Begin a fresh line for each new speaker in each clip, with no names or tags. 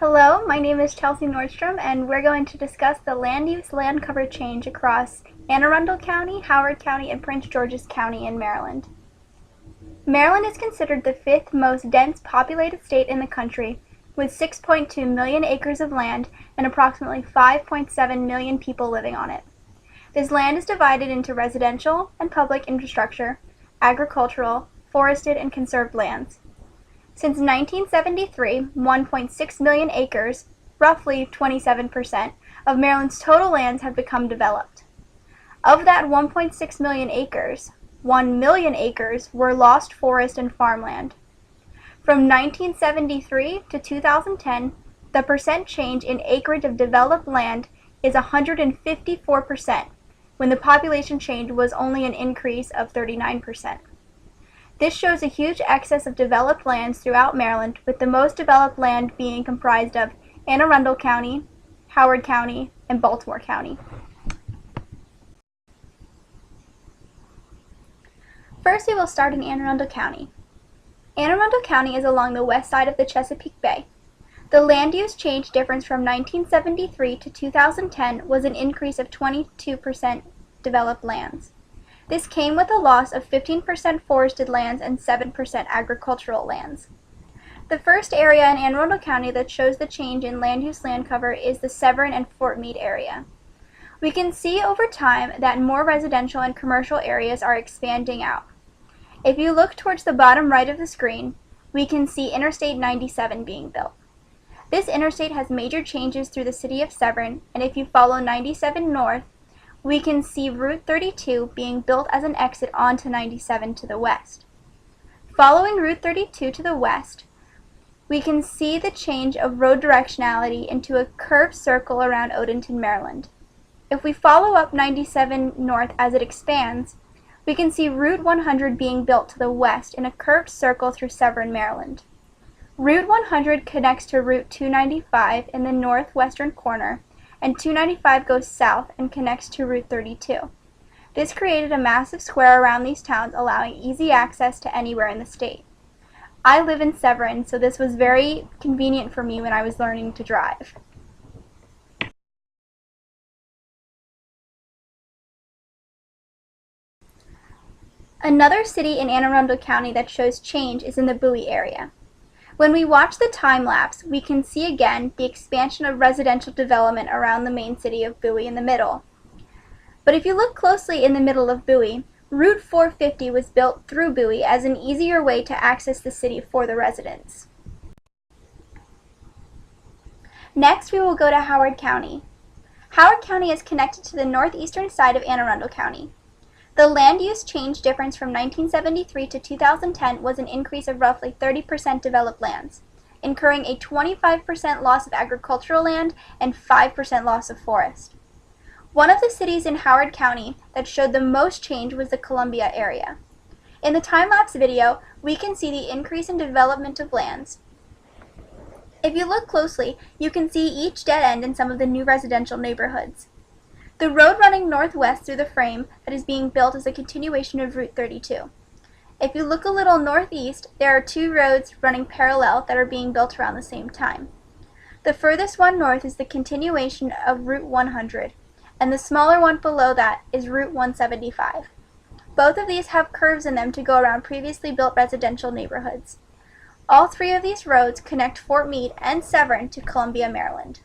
Hello, my name is Chelsea Nordstrom, and we're going to discuss the land use land cover change across Anne Arundel County, Howard County, and Prince George's County in Maryland. Maryland is considered the fifth most dense populated state in the country, with 6.2 million acres of land and approximately 5.7 million people living on it. This land is divided into residential and public infrastructure, agricultural, forested, and conserved lands. Since 1973, 1.6 million acres, roughly 27%, of Maryland's total lands have become developed. Of that 1.6 million acres, 1 million acres were lost forest and farmland. From 1973 to 2010, the percent change in acreage of developed land is 154%, when the population change was only an increase of 39%. This shows a huge excess of developed lands throughout Maryland, with the most developed land being comprised of Anne Arundel County, Howard County, and Baltimore County. First, we will start in Anne Arundel County. Anne Arundel County is along the west side of the Chesapeake Bay. The land use change difference from 1973 to 2010 was an increase of 22% developed lands. This came with a loss of 15% forested lands and 7% agricultural lands. The first area in Anne Arundel County that shows the change in land use land cover is the Severn and Fort Meade area. We can see over time that more residential and commercial areas are expanding out. If you look towards the bottom right of the screen, we can see Interstate 97 being built. This interstate has major changes through the city of Severn, and if you follow 97 north, we can see Route 32 being built as an exit onto 97 to the west. Following Route 32 to the west, we can see the change of road directionality into a curved circle around Odenton, Maryland. If we follow up 97 north as it expands, we can see Route 100 being built to the west in a curved circle through Severn, Maryland. Route 100 connects to Route 295 in the northwestern corner, and 295 goes south and connects to Route 32. This created a massive square around these towns, allowing easy access to anywhere in the state. I live in Severn, so this was very convenient for me when I was learning to drive. Another city in Anne Arundel County that shows change is in the Bowie area. When we watch the time lapse, we can see again the expansion of residential development around the main city of Bowie in the middle. But if you look closely in the middle of Bowie, Route 450 was built through Bowie as an easier way to access the city for the residents. Next, we will go to Howard County. Howard County is connected to the northeastern side of Anne Arundel County. The land use change difference from 1973 to 2010 was an increase of roughly 30% developed lands, incurring a 25% loss of agricultural land and 5% loss of forest. One of the cities in Howard County that showed the most change was the Columbia area. In the time-lapse video, we can see the increase in development of lands. If you look closely, you can see each dead end in some of the new residential neighborhoods. The road running northwest through the frame that is being built is a continuation of Route 32. If you look a little northeast, there are two roads running parallel that are being built around the same time. The furthest one north is the continuation of Route 100, and the smaller one below that is Route 175. Both of these have curves in them to go around previously built residential neighborhoods. All three of these roads connect Fort Meade and Severn to Columbia, Maryland.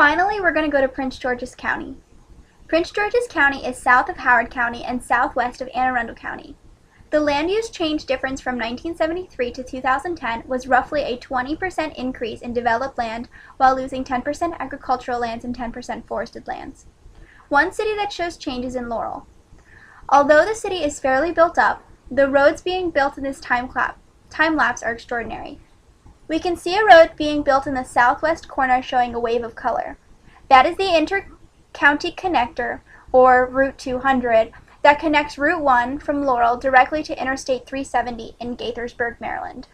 Finally, we're going to go to Prince George's County. Prince George's County is south of Howard County and southwest of Anne Arundel County. The land use change difference from 1973 to 2010 was roughly a 20% increase in developed land while losing 10% agricultural lands and 10% forested lands. One city that shows change is in Laurel. Although the city is fairly built up, the roads being built in this time lapse are extraordinary. We can see a road being built in the southwest corner showing a wave of color. That is the inter-county connector, or Route 200, that connects Route 1 from Laurel directly to Interstate 370 in Gaithersburg, Maryland.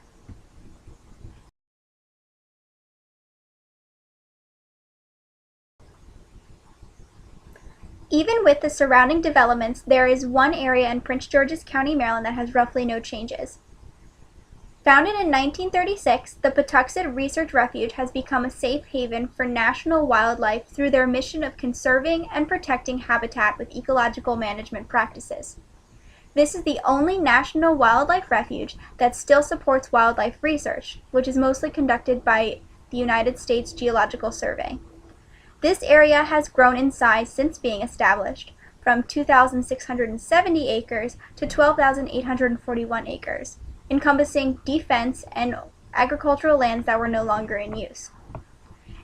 Even with the surrounding developments, there is one area in Prince George's County, Maryland that has roughly no changes. Founded in 1936, the Patuxent Research Refuge has become a safe haven for national wildlife through their mission of conserving and protecting habitat with ecological management practices. This is the only national wildlife refuge that still supports wildlife research, which is mostly conducted by the United States Geological Survey. This area has grown in size since being established, from 2,670 acres to 12,841 acres, encompassing defense and agricultural lands that were no longer in use.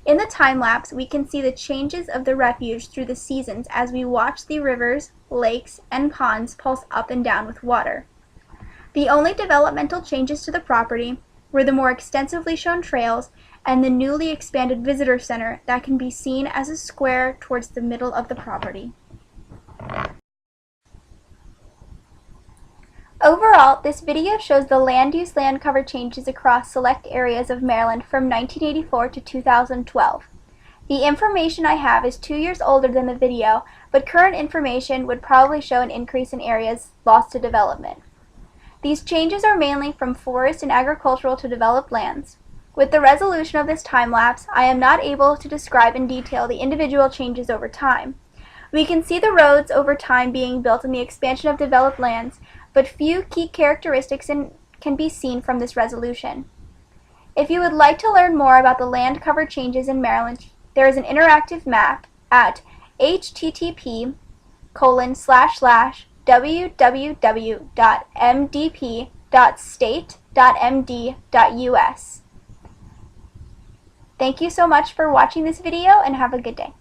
In the time lapse, we can see the changes of the refuge through the seasons as we watch the rivers, lakes, and ponds pulse up and down with water. The only developmental changes to the property were the more extensively shown trails and the newly expanded visitor center that can be seen as a square towards the middle of the property. Overall, this video shows the land use land cover changes across select areas of Maryland from 1984 to 2012. The information I have is 2 years older than the video, but current information would probably show an increase in areas lost to development. These changes are mainly from forest and agricultural to developed lands. With the resolution of this time lapse, I am not able to describe in detail the individual changes over time. We can see the roads over time being built in the expansion of developed lands, but few key characteristics can be seen from this resolution. If you would like to learn more about the land cover changes in Maryland, there is an interactive map at http://www.mdp.state.md.us. Thank you so much for watching this video and have a good day.